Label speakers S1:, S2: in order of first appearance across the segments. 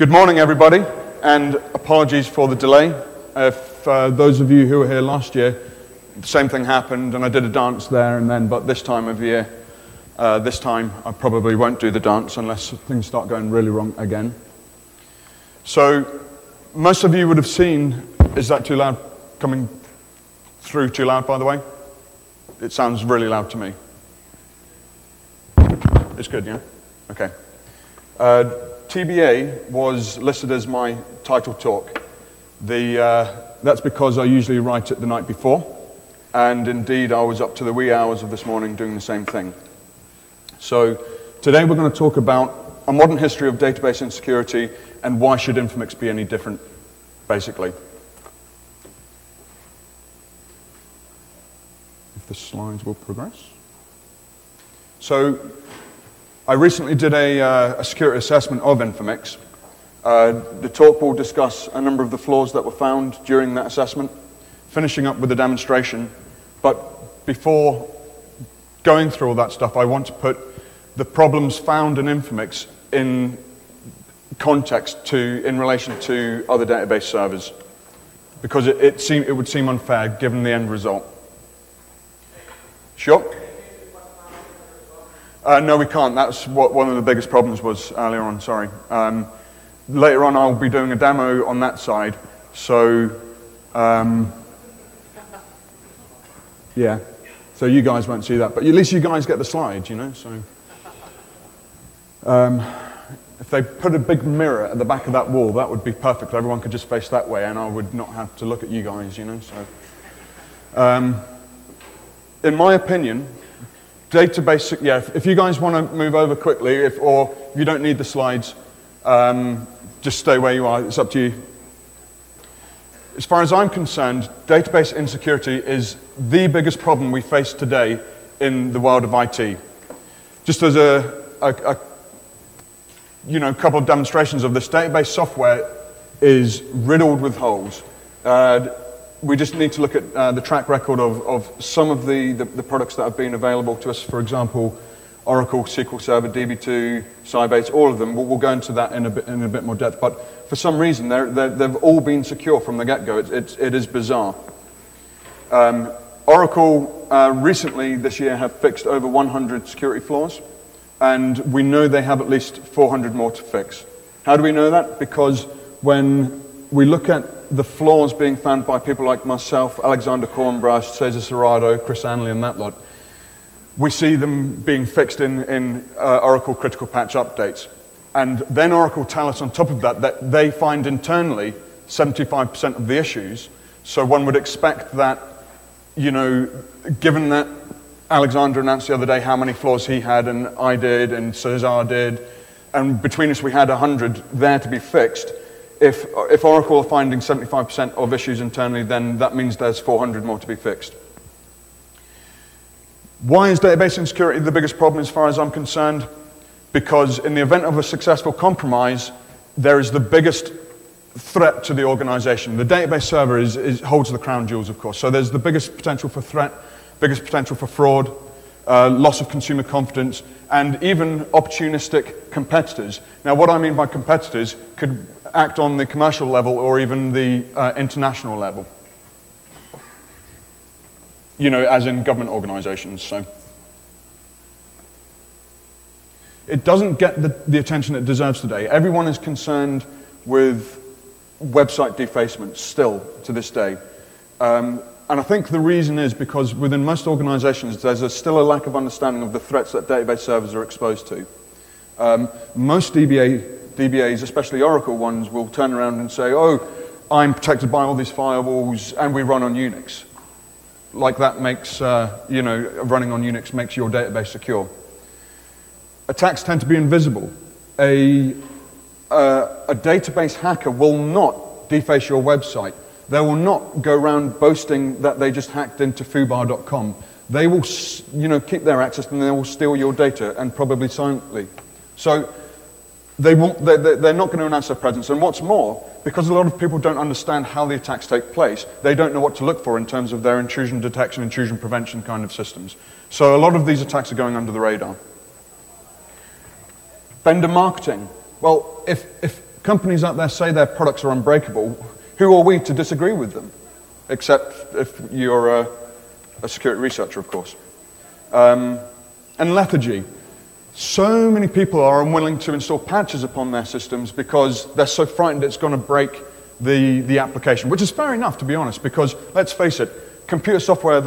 S1: Good morning, everybody, and apologies for the delay. If those of you who were here last year, the same thing happened, and I did a dance there and then, but this time of year, this time I probably won't do the dance unless things start going really wrong again. So, most of you would have seen, is that too loud? Coming through too loud, by the way? It sounds really loud to me. It's good, yeah? Okay. TBA was listed as my title talk. That's because I usually write it the night before, and indeed I was up to the wee hours of this morning doing the same thing. So today we're going to talk about a modern history of database insecurity and why should Infomix be any different, basically. If the slides will progress. So I recently did a security assessment of Infomix. The talk will discuss a number of the flaws that were found during that assessment, finishing up with a demonstration. But before going through all that stuff, I want to put the problems found in Infomix in context in relation to other database servers, because it would seem unfair given the end result. Sure? No, we can't. That's what one of the biggest problems was earlier on, sorry. Later on, I'll be doing a demo on that side. So, yeah. So you guys won't see that. But at least you guys get the slides, you know. So, if they put a big mirror at the back of that wall, that would be perfect. Everyone could just face that way, and I would not have to look at you guys, you know. So, in my opinion, database, yeah, if you guys want to move over quickly, or if you don't need the slides, just stay where you are, it's up to you. As far as I'm concerned, database insecurity is the biggest problem we face today in the world of IT. Just as a couple of demonstrations of this, database software is riddled with holes. We just need to look at the track record of some of the products that have been available to us. For example, Oracle, SQL Server, DB2, Sybase, all of them. We'll go into that in a bit more depth. But for some reason, they've all been secure from the get-go. It is bizarre. Oracle recently this year have fixed over 100 security flaws, and we know they have at least 400 more to fix. How do we know that? Because when we look at the flaws being found by people like myself, Alexander Kornbrash, Cesar Serrado, Chris Anley, and that lot, we see them being fixed in Oracle critical patch updates. And then Oracle tell us on top of that they find internally 75% of the issues. So one would expect that, you know, given that Alexander announced the other day how many flaws he had, and I did, and Cesar did, and between us we had 100 there to be fixed. If Oracle are finding 75% of issues internally, then that means there's 400 more to be fixed. Why is database insecurity the biggest problem as far as I'm concerned? Because in the event of a successful compromise, there is the biggest threat to the organization. The database server holds the crown jewels, of course. So there's the biggest potential for threat, biggest potential for fraud, loss of consumer confidence, and even opportunistic competitors. Now, what I mean by competitors could act on the commercial level or even the international level. You know, as in government organizations. So it doesn't get the attention it deserves today. Everyone is concerned with website defacement still to this day. And I think the reason is because within most organizations, there's still a lack of understanding of the threats that database servers are exposed to. Most DBAs, especially Oracle ones, will turn around and say, oh, I'm protected by all these firewalls, and we run on Unix. Like that makes, running on Unix makes your database secure. Attacks tend to be invisible. A database hacker will not deface your website. They will not go around boasting that they just hacked into foobar.com. They will, keep their access, and they will steal your data, and probably silently. So they're not going to announce their presence. And what's more, because a lot of people don't understand how the attacks take place, they don't know what to look for in terms of their intrusion detection, intrusion prevention kind of systems. So a lot of these attacks are going under the radar. Vendor marketing. Well, if companies out there say their products are unbreakable. Who are we to disagree with them? Except if you're a security researcher, of course. And lethargy. So many people are unwilling to install patches upon their systems because they're so frightened it's going to break the application, which is fair enough, to be honest, because let's face it, computer software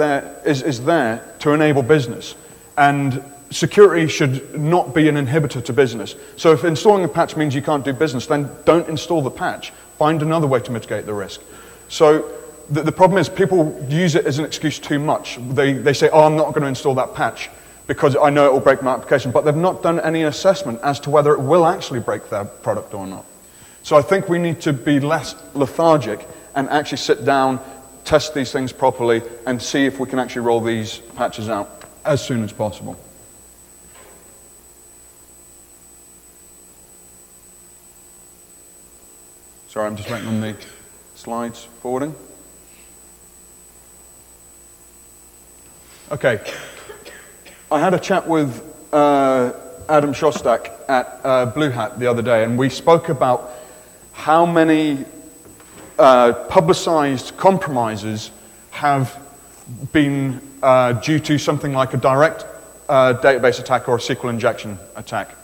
S1: is there to enable business, and security should not be an inhibitor to business. So if installing a patch means you can't do business, then don't install the patch. Find another way to mitigate the risk. So the problem is people use it as an excuse too much. They say, oh, I'm not going to install that patch because I know it will break my application, but they've not done any assessment as to whether it will actually break their product or not. So I think we need to be less lethargic and actually sit down, test these things properly, and see if we can actually roll these patches out as soon as possible. Sorry, I'm just waiting on the slides forwarding. Okay. I had a chat with Adam Shostak at Blackhat the other day, and we spoke about how many publicized compromises have been due to something like a direct database attack or a SQL injection attack.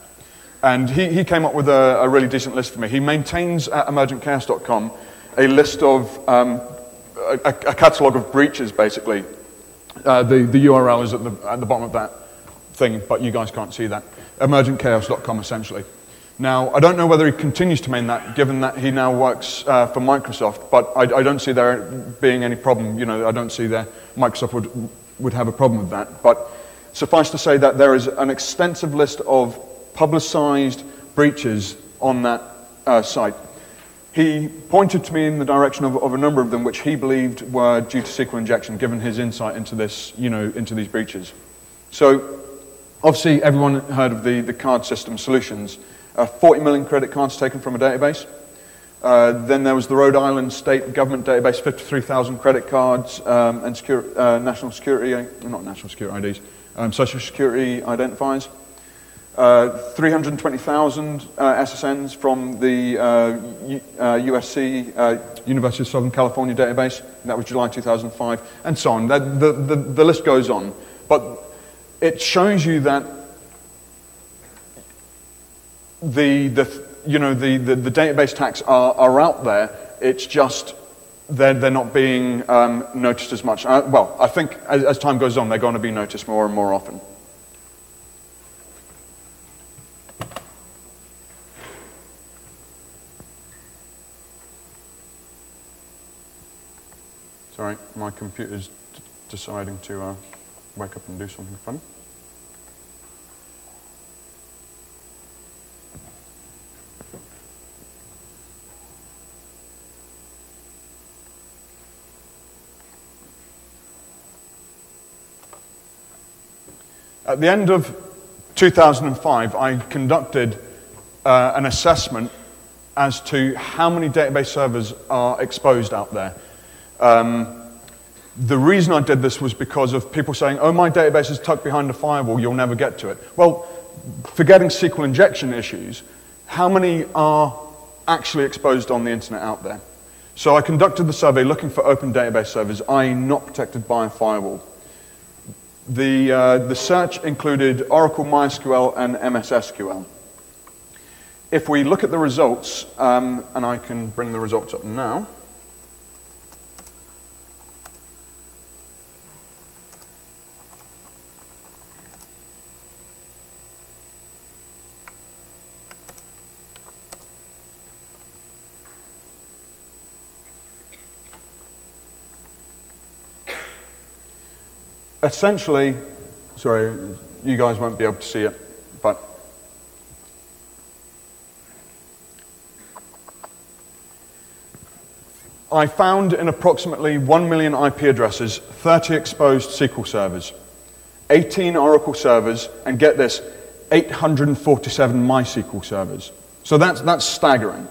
S1: And he came up with a really decent list for me. He maintains at emergentchaos.com a list of a catalog of breaches, basically. The URL is at the bottom of that thing, but you guys can't see that. Emergentchaos.com, essentially. Now, I don't know whether he continues to maintain that, given that he now works for Microsoft, but I don't see there being any problem. You know, I don't see that Microsoft would have a problem with that. But suffice to say that there is an extensive list of publicized breaches on that site. He pointed to me in the direction of a number of them which he believed were due to SQL injection, given his insight into this, you know, into these breaches. So, obviously, everyone heard of the card system solutions. 40 million credit cards taken from a database. Then there was the Rhode Island state government database, 53,000 credit cards and national security, not national security IDs, social security identifiers. 320,000 SSNs from the USC, University of Southern California database. That was July 2005, and so on. The list goes on. But it shows you that the database attacks are out there. It's just they're not being noticed as much. Well, I think as time goes on, they're going to be noticed more and more often. Sorry, my computer's deciding to wake up and do something fun. At the end of 2005, I conducted an assessment as to how many database servers are exposed out there. The reason I did this was because of people saying, oh, my database is tucked behind a firewall, you'll never get to it. Well, forgetting SQL injection issues, how many are actually exposed on the internet out there? So I conducted the survey looking for open database servers, i.e. not protected by a firewall. The search included Oracle MySQL and MS SQL. If we look at the results, and I can bring the results up now. Essentially, sorry, you guys won't be able to see it, but I found in approximately 1 million IP addresses, 30 exposed SQL servers, 18 Oracle servers, and get this, 847 MySQL servers. So that's staggering.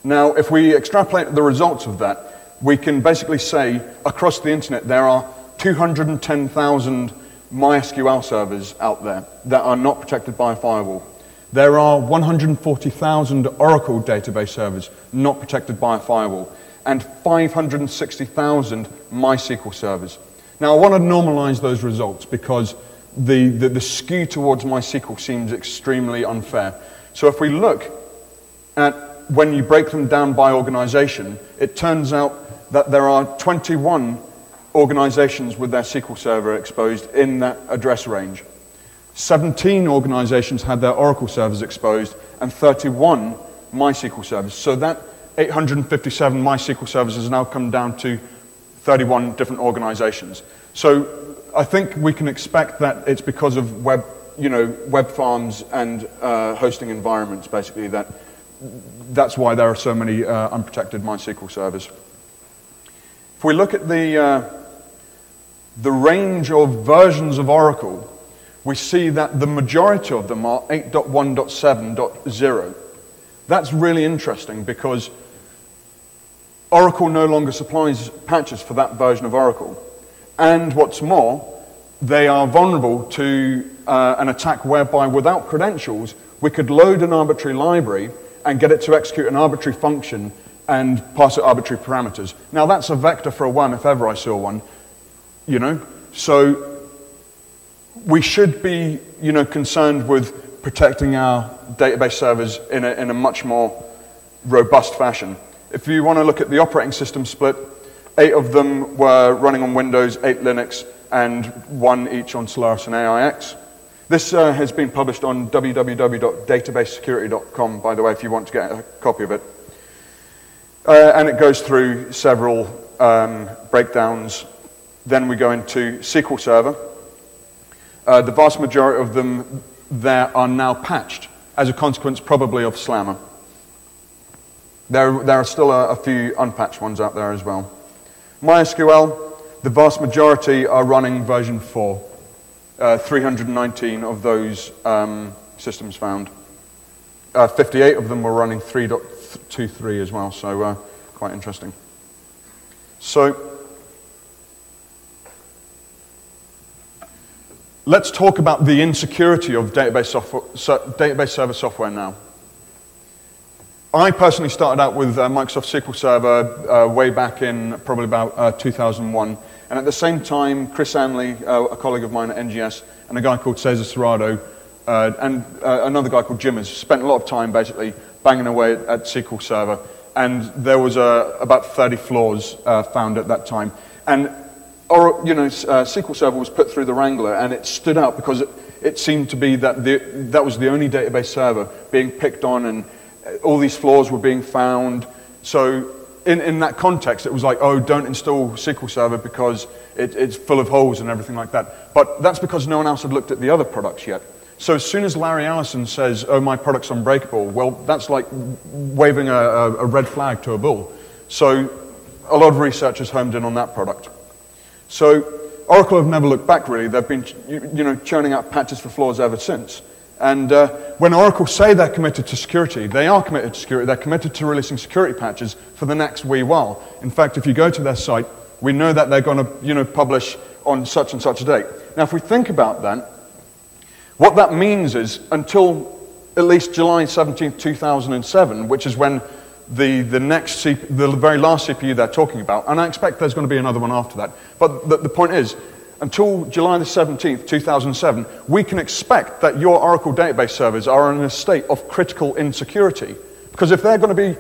S1: Now, if we extrapolate the results of that, we can basically say across the internet there are 210,000 MySQL servers out there that are not protected by a firewall. There are 140,000 Oracle database servers not protected by a firewall, and 560,000 MySQL servers. Now, I want to normalize those results because the skew towards MySQL seems extremely unfair. So if we look at when you break them down by organization, it turns out that there are 21 organizations with their SQL server exposed in that address range. 17 organizations had their Oracle servers exposed, and 31 MySQL servers. So that 857 MySQL servers has now come down to 31 different organizations. So I think we can expect that it's because of web farms and hosting environments, basically, that's why there are so many unprotected MySQL servers. If we look at the range of versions of Oracle, we see that the majority of them are 8.1.7.0. That's really interesting because Oracle no longer supplies patches for that version of Oracle. And what's more, they are vulnerable to an attack whereby without credentials, we could load an arbitrary library and get it to execute an arbitrary function and pass it arbitrary parameters. Now that's a vector for a worm if ever I saw one, So we should be, concerned with protecting our database servers in a much more robust fashion. If you want to look at the operating system split, 8 of them were running on Windows, 8 Linux, and 1 each on Solaris and AIX. This has been published on www.databasesecurity.com, by the way, if you want to get a copy of it. And it goes through several breakdowns. Then we go into SQL Server. The vast majority of them there are now patched, as a consequence probably of Slammer. There are still a few unpatched ones out there as well. MySQL, the vast majority are running version 4. 319 of those systems found. 58 of them were running 3.23 as well, so quite interesting. So let's talk about the insecurity of database server software now. I personally started out with Microsoft SQL Server way back in probably about 2001. And at the same time, Chris Anley, a colleague of mine at NGS, and a guy called Cesar Serrado, and another guy called Jimmers, spent a lot of time basically banging away at SQL Server. And there was about 30 flaws found at that time. And SQL Server was put through the Wrangler, and it stood out because it seemed to be that that was the only database server being picked on, and all these flaws were being found. So in that context, it was like, oh, don't install SQL Server because it's full of holes and everything like that. But that's because no one else had looked at the other products yet. So as soon as Larry Ellison says, oh, my product's unbreakable, well, that's like waving a red flag to a bull. So a lot of researchers homed in on that product. So Oracle have never looked back, really. They've been churning out patches for flaws ever since. And when Oracle say they're committed to security, they are committed to security. They're committed to releasing security patches for the next wee while. In fact, if you go to their site, we know that they're going to publish on such and such a date. Now, if we think about that, what that means is until at least July 17, 2007, which is when the very last CPU they're talking about, and I expect there's going to be another one after that. But the point is, until July the 17th, 2007, we can expect that your Oracle database servers are in a state of critical insecurity. Because if they're going to be,